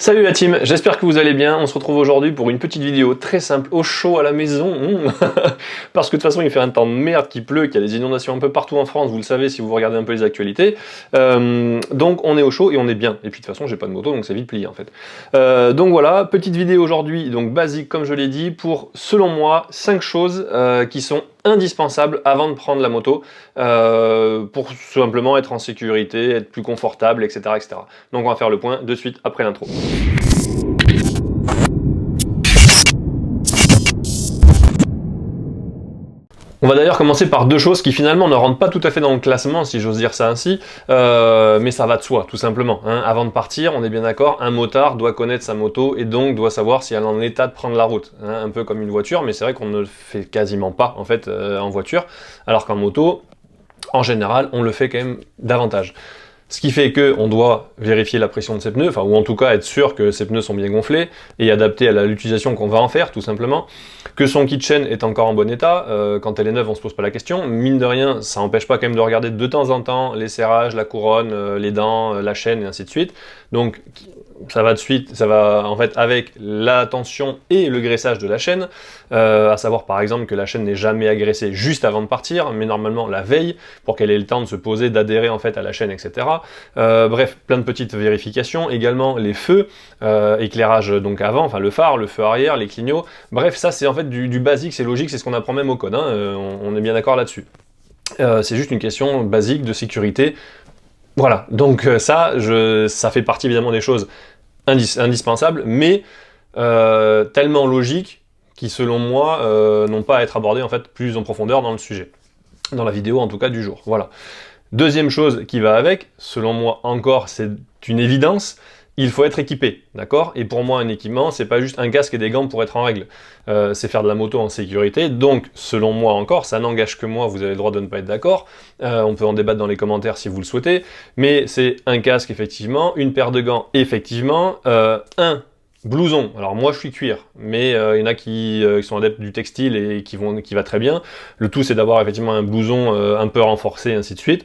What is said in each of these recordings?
Salut la team, j'espère que vous allez bien. On se retrouve aujourd'hui pour une petite vidéo très simple, au chaud à la maison. Parce que de toute façon il fait un temps de merde, qu'il pleut, qu'il y a des inondations un peu partout en France, vous le savez si vous regardez un peu les actualités. Donc on est au chaud et on est bien. Et puis de toute façon j'ai pas de moto donc c'est vite plié en fait. Donc voilà, petite vidéo aujourd'hui, donc basique comme je l'ai dit, pour selon moi 5 choses qui sont indispensables avant de prendre la moto pour simplement être en sécurité, être plus confortable, etc., etc. Donc on va faire le point de suite après l'intro. On va d'ailleurs commencer par deux choses qui finalement ne rentrent pas tout à fait dans le classement, si j'ose dire ça ainsi, mais ça va de soi, tout simplement. Hein. Avant de partir, on est bien d'accord, un motard doit connaître sa moto et donc doit savoir si elle est en état de prendre la route. Hein. Un peu comme une voiture, mais c'est vrai qu'on ne le fait quasiment pas en fait en voiture, alors qu'en moto, en général, on le fait quand même davantage. Ce qui fait qu'on doit vérifier la pression de ses pneus, enfin, ou en tout cas être sûr que ses pneus sont bien gonflés et adaptés à l'utilisation qu'on va en faire, tout simplement. Que son kit chaîne est encore en bon état, quand elle est neuve, on se pose pas la question. Mine de rien, ça n'empêche pas quand même de regarder de temps en temps les serrages, la couronne, les dents, la chaîne et ainsi de suite. Donc, ça va de suite, ça va en fait avec la tension et le graissage de la chaîne, à savoir par exemple que la chaîne n'est jamais agressée juste avant de partir, mais normalement la veille, pour qu'elle ait le temps de se poser, d'adhérer en fait à la chaîne, etc. Bref, plein de petites vérifications, également les feux, éclairage donc avant, enfin le phare, le feu arrière, les clignots, bref ça c'est en fait du basique, c'est logique, c'est ce qu'on apprend même au code, hein, on est bien d'accord là-dessus. C'est juste une question basique de sécurité. Voilà, donc ça fait partie évidemment des choses indispensables, mais tellement logiques qui, selon moi, n'ont pas à être abordées en fait plus en profondeur dans le sujet, dans la vidéo en tout cas du jour. Voilà. Deuxième chose qui va avec, selon moi encore, c'est une évidence. Il faut être équipé, d'accord? Et pour moi, un équipement, c'est pas juste un casque et des gants pour être en règle. C'est faire de la moto en sécurité. Donc, selon moi encore, ça n'engage que moi, vous avez le droit de ne pas être d'accord. On peut en débattre dans les commentaires si vous le souhaitez. Mais c'est un casque, effectivement, une paire de gants, effectivement, un blouson. Alors moi, je suis cuir, mais il y en a qui sont adeptes du textile et qui va très bien. Le tout, c'est d'avoir effectivement un blouson un peu renforcé, ainsi de suite,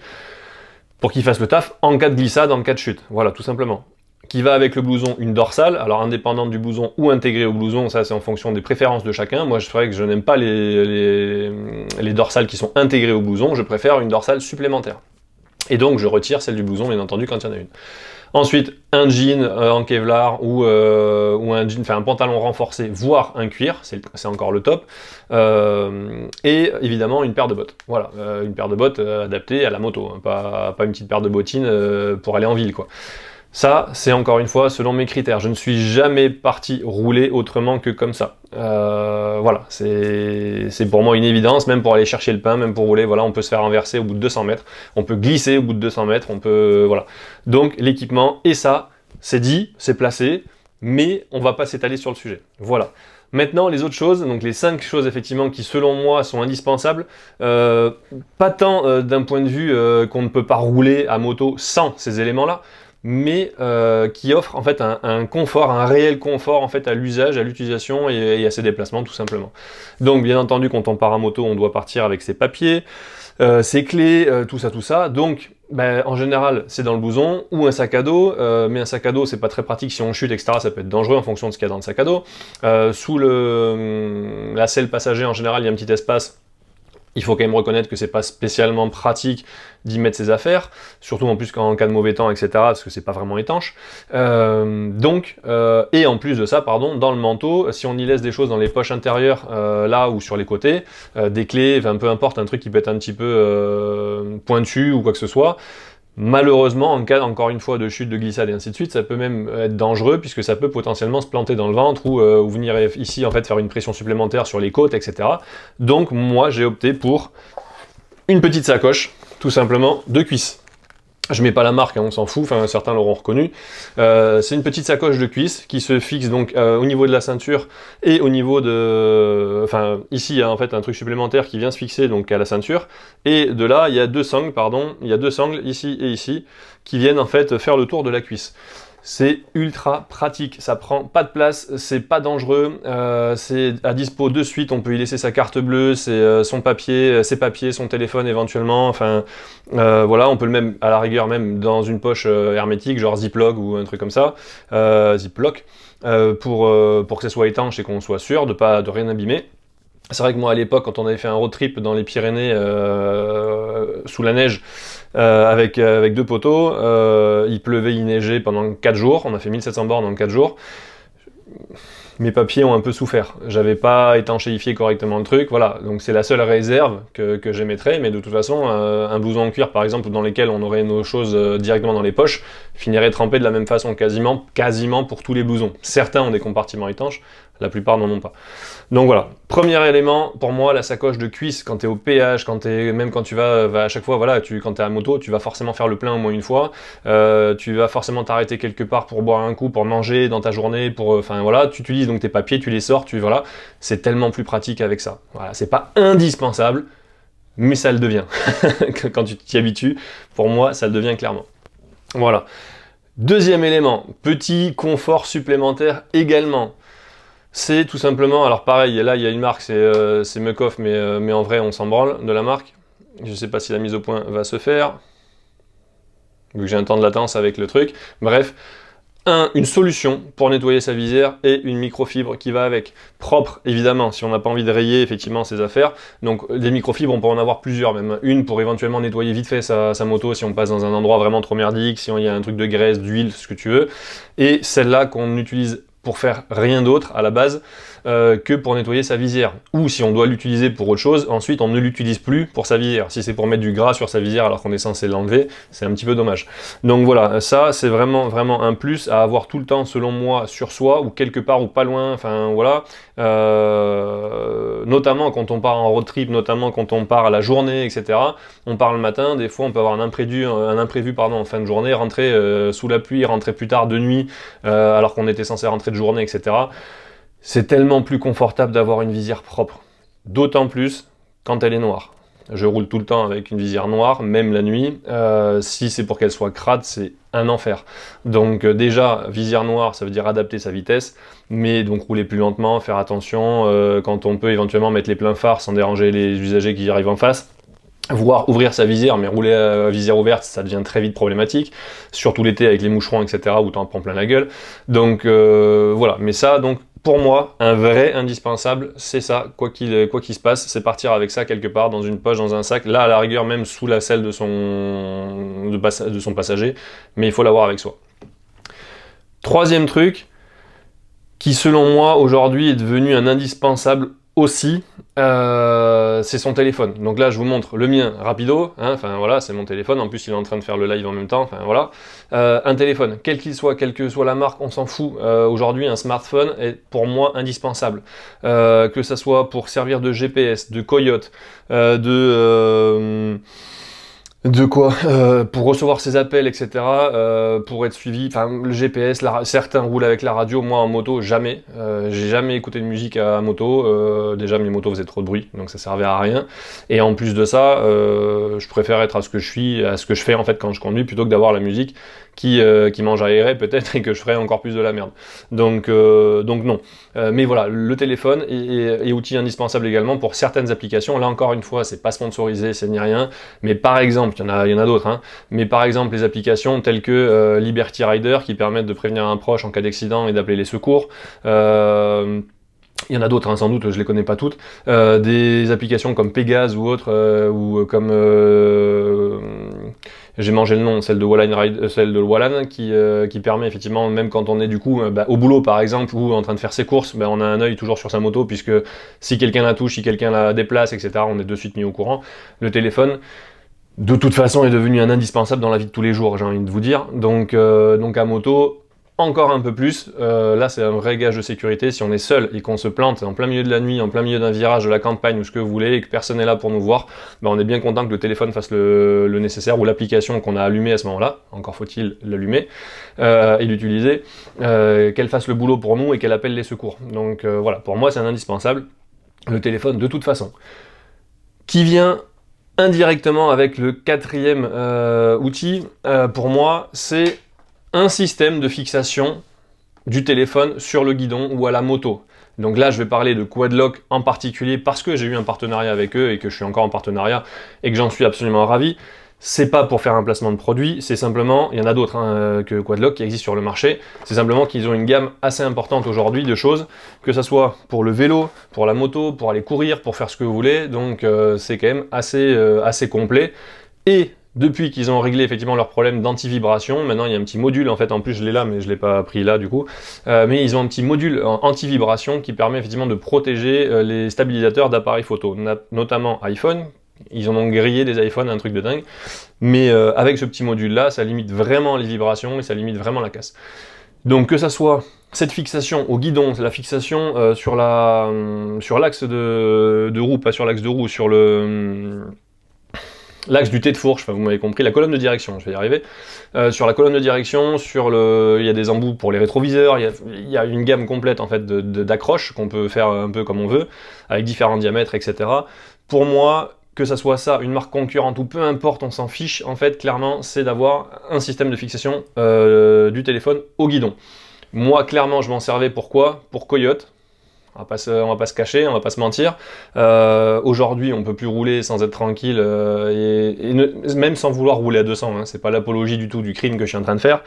pour qu'il fasse le taf en cas de glissade, en cas de chute. Voilà, tout simplement. Qui va avec le blouson une dorsale, alors indépendante du blouson ou intégrée au blouson, ça c'est en fonction des préférences de chacun. Moi je ferais que je n'aime pas les dorsales qui sont intégrées au blouson, je préfère une dorsale supplémentaire. Et donc je retire celle du blouson bien entendu quand il y en a une. Ensuite, un jean en Kevlar ou un jean, enfin un pantalon renforcé, voire un cuir, c'est encore le top. Et évidemment une paire de bottes. Voilà, une paire de bottes adaptée à la moto, hein, pas une petite paire de bottines pour aller en ville, quoi. Ça, c'est encore une fois selon mes critères. Je ne suis jamais parti rouler autrement que comme ça. Voilà, c'est pour moi une évidence, même pour aller chercher le pain, même pour rouler, voilà, on peut se faire renverser au bout de 200 mètres, on peut glisser au bout de 200 mètres, on peut, voilà. Donc l'équipement, et ça, c'est dit, c'est placé, mais on va pas s'étaler sur le sujet. Voilà. Maintenant, les autres choses, donc les 5 choses effectivement qui selon moi sont indispensables, pas tant d'un point de vue qu'on ne peut pas rouler à moto sans ces éléments-là, mais qui offre en fait un confort, un réel confort en fait à l'usage, à l'utilisation et à ses déplacements tout simplement. Donc bien entendu quand on part à moto, on doit partir avec ses papiers, ses clés, tout ça. Donc en général c'est dans le blouson ou un sac à dos, mais un sac à dos c'est pas très pratique si on chute, etc. Ça peut être dangereux en fonction de ce qu'il y a dans le sac à dos. Sous la selle passager en général il y a un petit espace. Il faut quand même reconnaître que c'est pas spécialement pratique d'y mettre ses affaires, surtout en plus en cas de mauvais temps, etc., parce que c'est pas vraiment étanche. Et en plus de ça, pardon, dans le manteau, si on y laisse des choses dans les poches intérieures, là ou sur les côtés, des clés, enfin peu importe, un truc qui peut être un petit peu pointu ou quoi que ce soit, malheureusement, en cas, encore une fois, de chute, de glissade et ainsi de suite, ça peut même être dangereux puisque ça peut potentiellement se planter dans le ventre ou venir ici en fait faire une pression supplémentaire sur les côtes, etc. Donc moi, j'ai opté pour une petite sacoche, tout simplement, de cuisse. Je mets pas la marque, hein, on s'en fout, enfin certains l'auront reconnu. C'est une petite sacoche de cuisse qui se fixe donc au niveau de la ceinture et au niveau de... Enfin, ici il y a en fait un truc supplémentaire qui vient se fixer donc à la ceinture. Et de là, il y a deux sangles, ici et ici, qui viennent en fait faire le tour de la cuisse. C'est ultra pratique, ça prend pas de place, c'est pas dangereux, c'est à dispo de suite, on peut y laisser sa carte bleue, son papier, ses papiers, son téléphone éventuellement, enfin voilà, on peut le même, à la rigueur même dans une poche hermétique, genre Ziploc ou un truc comme ça, Ziploc, pour que ça soit étanche et qu'on soit sûr de rien abîmer. C'est vrai que moi à l'époque, quand on avait fait un road trip dans les Pyrénées sous la neige avec 2 poteaux, il pleuvait, il neigeait pendant 4 jours, on a fait 1700 bornes en 4 jours. Mes papiers ont un peu souffert. J'avais pas étanchéifié correctement le truc, voilà. Donc c'est la seule réserve que j'émettrais, mais de toute façon, un blouson en cuir par exemple, dans lequel on aurait nos choses directement dans les poches, finirait trempé de la même façon quasiment pour tous les blousons. Certains ont des compartiments étanches, la plupart n'en ont pas. Donc voilà, premier élément, pour moi, la sacoche de cuisse, quand tu es au péage, même quand tu vas à chaque fois, voilà, quand tu es à moto, tu vas forcément faire le plein au moins une fois, tu vas forcément t'arrêter quelque part pour boire un coup, pour manger dans ta journée, enfin voilà, tu utilises donc tes papiers, tu les sors, voilà, c'est tellement plus pratique avec ça. Voilà, c'est pas indispensable, mais ça le devient. Quand tu t'y habitues, pour moi, ça le devient clairement. Voilà. Deuxième élément, petit confort supplémentaire également. C'est tout simplement, alors pareil, là il y a une marque, c'est Muc-Off, mais en vrai on s'en branle de la marque. Je sais pas si la mise au point va se faire, vu que j'ai un temps de latence avec le truc. Bref, une solution pour nettoyer sa visière et une microfibre qui va avec. Propre, évidemment, si on n'a pas envie de rayer effectivement ses affaires. Donc des microfibres, on peut en avoir plusieurs même. Une pour éventuellement nettoyer vite fait sa moto si on passe dans un endroit vraiment trop merdique, si il y a un truc de graisse, d'huile, ce que tu veux. Et celle-là qu'on utilise pour faire rien d'autre à la base que pour nettoyer sa visière. Ou si on doit l'utiliser pour autre chose, ensuite on ne l'utilise plus pour sa visière. Si c'est pour mettre du gras sur sa visière alors qu'on est censé l'enlever, c'est un petit peu dommage. Donc voilà, ça c'est vraiment un plus à avoir tout le temps selon moi sur soi ou quelque part ou pas loin, enfin voilà. Notamment quand on part en road trip, notamment quand on part à la journée, etc. On part le matin, des fois on peut avoir un imprévu en fin de journée, rentrer sous la pluie, rentrer plus tard de nuit alors qu'on était censé rentrer de journée, etc. C'est tellement plus confortable d'avoir une visière propre. D'autant plus quand elle est noire. Je roule tout le temps avec une visière noire, même la nuit. Si c'est pour qu'elle soit crade, c'est un enfer. Donc déjà, visière noire, ça veut dire adapter sa vitesse, mais donc rouler plus lentement, faire attention quand on peut éventuellement mettre les pleins phares sans déranger les usagers qui arrivent en face. Voire ouvrir sa visière, mais rouler à visière ouverte, ça devient très vite problématique, surtout l'été avec les moucherons, etc., où t'en prends plein la gueule. Donc voilà, mais ça, donc pour moi, un vrai indispensable, c'est ça, quoi qu'il se passe, c'est partir avec ça quelque part, dans une poche, dans un sac, là à la rigueur même sous la selle de son passager, mais il faut l'avoir avec soi. Troisième truc, qui selon moi aujourd'hui est devenu un indispensable aussi, c'est son téléphone. Donc là je vous montre le mien rapido, hein, enfin voilà, c'est mon téléphone, en plus il est en train de faire le live en même temps, enfin voilà. Un téléphone, quel qu'il soit, quelle que soit la marque, on s'en fout. Aujourd'hui un smartphone est pour moi indispensable. Que ça soit pour servir de GPS, de coyote, de quoi pour recevoir ses appels, etc. Pour être suivi, enfin le GPS, certains roulent avec la radio, moi en moto jamais. J'ai jamais écouté de musique à moto. Déjà mes motos faisaient trop de bruit, donc ça servait à rien. Et en plus de ça, je préfère être à ce que je suis, à ce que je fais en fait quand je conduis, plutôt que d'avoir la musique qui m'enjaillerait peut-être et que je ferais encore plus de la merde. Donc non. Mais voilà, le téléphone est outil indispensable également pour certaines applications. Là encore une fois, c'est pas sponsorisé, c'est ni rien. Mais par exemple, il y en a d'autres, hein. Mais par exemple, les applications telles que Liberty Rider qui permettent de prévenir un proche en cas d'accident et d'appeler les secours. Il y en a d'autres, hein, sans doute, je les connais pas toutes. Des applications comme Pégase ou autres, ou comme j'ai mangé le nom, celle de Wallan qui permet effectivement, même quand on est du coup au boulot par exemple, ou en train de faire ses courses, on a un œil toujours sur sa moto, puisque si quelqu'un la touche, si quelqu'un la déplace, etc., on est de suite mis au courant. Le téléphone, de toute façon, est devenu un indispensable dans la vie de tous les jours, j'ai envie de vous dire. Donc à moto, encore un peu plus, là c'est un vrai gage de sécurité. Si on est seul et qu'on se plante en plein milieu de la nuit, en plein milieu d'un virage de la campagne ou ce que vous voulez, et que personne n'est là pour nous voir, on est bien content que le téléphone fasse le nécessaire, ou l'application qu'on a allumée à ce moment-là, encore faut-il l'allumer et l'utiliser, qu'elle fasse le boulot pour nous et qu'elle appelle les secours. Donc voilà, pour moi c'est un indispensable, le téléphone de toute façon. Qui vient indirectement avec le quatrième outil, pour moi, c'est un système de fixation du téléphone sur le guidon ou à la moto. Donc là, je vais parler de Quadlock en particulier parce que j'ai eu un partenariat avec eux et que je suis encore en partenariat et que j'en suis absolument ravi. C'est pas pour faire un placement de produit, c'est simplement, il y en a d'autres que Quadlock qui existent sur le marché, c'est simplement qu'ils ont une gamme assez importante aujourd'hui de choses, que ce soit pour le vélo, pour la moto, pour aller courir, pour faire ce que vous voulez, donc c'est quand même assez complet. Et depuis qu'ils ont réglé effectivement leur problème d'anti-vibration, maintenant il y a un petit module, en fait en plus je l'ai là mais je l'ai pas pris là du coup, mais ils ont un petit module anti-vibration qui permet effectivement de protéger les stabilisateurs d'appareils photo, notamment iPhone. Ils en ont grillé des iPhones, un truc de dingue, mais avec ce petit module là, ça limite vraiment les vibrations et ça limite vraiment la casse. Donc que ça soit cette fixation au guidon, la fixation sur l'axe de roue, pas sur l'axe de roue, sur l'axe du T de fourche, enfin vous m'avez compris, la colonne de direction, je vais y arriver. Sur la colonne de direction, il y a des embouts pour les rétroviseurs, il y a une gamme complète en fait d'accroches qu'on peut faire un peu comme on veut, avec différents diamètres, etc. Pour moi, que ça soit ça, une marque concurrente ou peu importe, on s'en fiche, en fait, clairement, c'est d'avoir un système de fixation du téléphone au guidon. Moi, clairement, je m'en servais pourquoi? Pour Coyote. On va pas se cacher, on va pas se mentir. Aujourd'hui, on peut plus rouler sans être tranquille, même sans vouloir rouler à 200. Hein. C'est pas l'apologie du tout du crime que je suis en train de faire,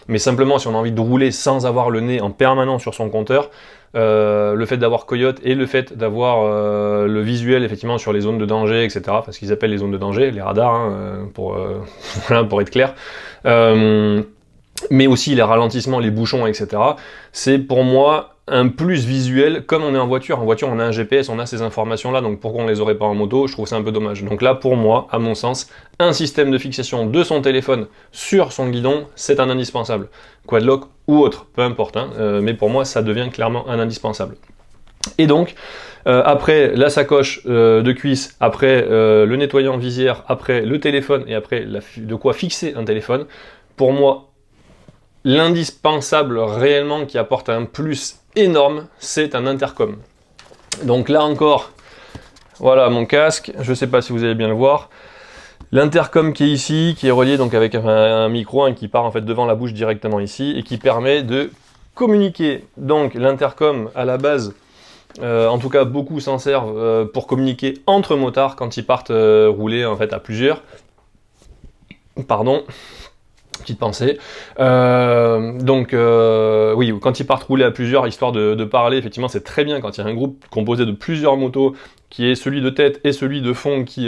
mais simplement si on a envie de rouler sans avoir le nez en permanence sur son compteur, le fait d'avoir Coyote et le fait d'avoir le visuel effectivement sur les zones de danger, etc. Parce qu'ils appellent les zones de danger, les radars, hein, voilà, pour être clair. Mais aussi les ralentissements, les bouchons, etc. C'est pour moi un plus visuel, comme on est en voiture. En voiture, on a un GPS, on a ces informations-là, donc pourquoi on les aurait pas en moto? Je trouve ça un peu dommage. Donc là, pour moi, à mon sens, un système de fixation de son téléphone sur son guidon, c'est un indispensable. Quadlock ou autre, peu importe, hein, mais pour moi, ça devient clairement un indispensable. Et donc, après la sacoche de cuisse, après le nettoyant visière, après le téléphone et après de quoi fixer un téléphone, pour moi, l'indispensable réellement qui apporte un plus énorme, c'est un intercom. Donc là encore, voilà mon casque, je ne sais pas si vous allez bien le voir. L'intercom qui est ici, qui est relié donc avec un micro qui part en fait devant la bouche directement ici et qui permet de communiquer. Donc l'intercom à la base, en tout cas beaucoup s'en servent pour communiquer entre motards quand ils partent rouler en fait à plusieurs. Pardon. Petite pensée. Oui, quand ils partent rouler à plusieurs, histoire de parler, effectivement, c'est très bien quand il y a un groupe composé de plusieurs motos, qui est celui de tête et celui de fond qui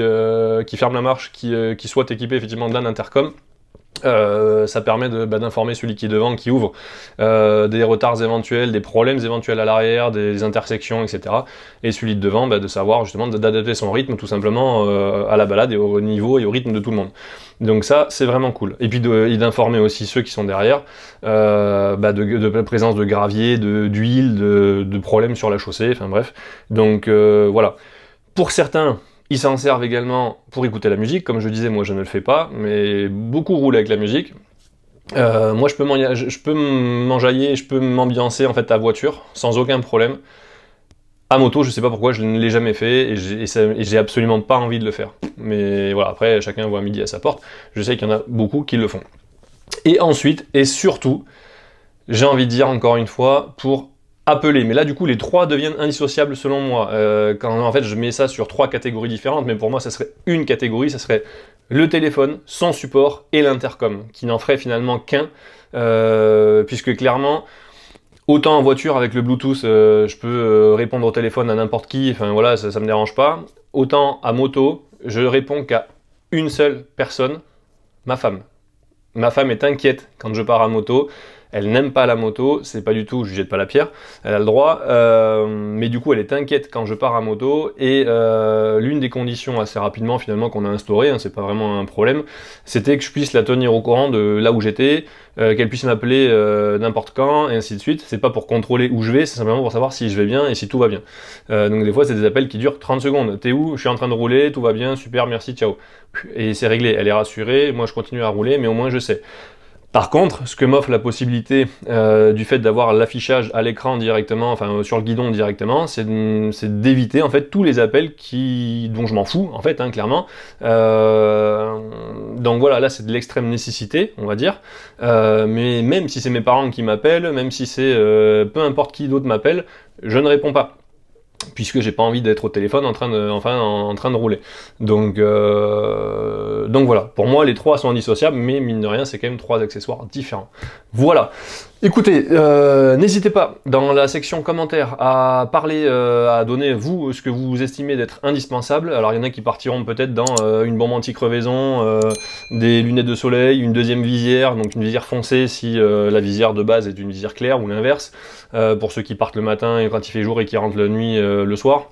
ferme la marche, qui soit équipé effectivement d'un intercom. Ça permet d'informer celui qui est devant, qui ouvre, des retards éventuels, des problèmes éventuels à l'arrière, des intersections, etc. Et celui de devant, de savoir justement d'adapter son rythme tout simplement à la balade et au niveau et au rythme de tout le monde. Donc ça, c'est vraiment cool. Et puis d'informer aussi ceux qui sont derrière de présence de gravier, d'huile, de problèmes sur la chaussée, enfin bref. Donc voilà. Pour certains, ils s'en servent également pour écouter la musique, comme je disais, moi je ne le fais pas, mais beaucoup roulent avec la musique. Moi je peux m'enjailler, je peux m'ambiancer en fait à voiture, sans aucun problème. À moto, je sais pas pourquoi, je ne l'ai jamais fait, et j'ai absolument pas envie de le faire. Mais voilà, après, chacun voit midi à sa porte, je sais qu'il y en a beaucoup qui le font. Et ensuite, et surtout, j'ai envie de dire encore une fois, pour appeler, mais là du coup les trois deviennent indissociables selon moi, quand en fait je mets ça sur trois catégories différentes, mais pour moi ça serait une catégorie, ça serait le téléphone, son support et l'intercom, qui n'en ferait finalement qu'un, puisque clairement, autant en voiture avec le Bluetooth, je peux répondre au téléphone à n'importe qui, enfin voilà, ça me dérange pas, autant à moto, je réponds qu'à une seule personne, ma femme. Ma femme est inquiète quand je pars à moto. Elle n'aime pas la moto, c'est pas du tout, je lui jette pas la pierre, elle a le droit, mais du coup elle est inquiète quand je pars à moto, et l'une des conditions assez rapidement finalement qu'on a instauré, hein, c'est pas vraiment un problème, c'était que je puisse la tenir au courant de là où j'étais, qu'elle puisse m'appeler n'importe quand, et ainsi de suite. C'est pas pour contrôler où je vais, c'est simplement pour savoir si je vais bien et si tout va bien. Donc des fois c'est des appels qui durent 30 secondes, t'es où? Je suis en train de rouler, tout va bien, super, merci, ciao. Et c'est réglé, elle est rassurée, moi je continue à rouler, mais au moins je sais. Par contre, ce que m'offre la possibilité du fait d'avoir l'affichage à l'écran directement, enfin sur le guidon directement, c'est d'éviter en fait tous les appels dont je m'en fous en fait, hein, clairement. Donc voilà, là c'est de l'extrême nécessité, on va dire. Mais même si c'est mes parents qui m'appellent, même si c'est peu importe qui d'autre m'appelle, je ne réponds pas, puisque j'ai pas envie d'être au téléphone en train de rouler. Donc voilà, pour moi les trois sont indissociables, mais mine de rien c'est quand même trois accessoires différents. Voilà. Écoutez, n'hésitez pas dans la section commentaires à parler, à donner vous ce que vous estimez d'être indispensable. Alors il y en a qui partiront peut-être dans une bombe anti-crevaison, des lunettes de soleil, une deuxième visière, donc une visière foncée si la visière de base est une visière claire ou l'inverse, pour ceux qui partent le matin et quand il fait jour et qui rentrent la nuit le soir.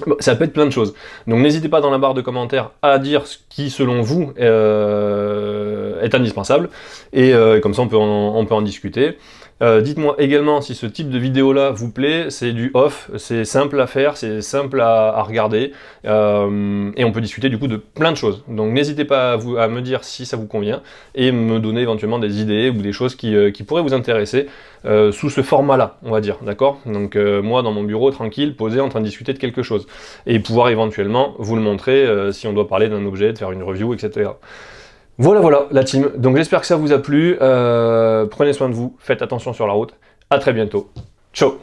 Bon, ça peut être plein de choses. Donc n'hésitez pas dans la barre de commentaires à dire ce qui, selon vous, est indispensable. Et comme ça, on peut en discuter. Dites-moi également si ce type de vidéo-là vous plaît. C'est du off, c'est simple à faire, c'est simple à regarder. Et on peut discuter du coup de plein de choses. Donc n'hésitez pas à me dire si ça vous convient. Et me donner éventuellement des idées ou des choses qui pourraient vous intéresser. Sous ce format-là, on va dire, d'accord? Donc moi, dans mon bureau, tranquille, posé, en train de discuter de quelque chose. Et pouvoir éventuellement vous le montrer si on doit parler d'un objet, de faire une review, etc. Voilà, la team. Donc j'espère que ça vous a plu. Prenez soin de vous, faites attention sur la route. À très bientôt. Ciao!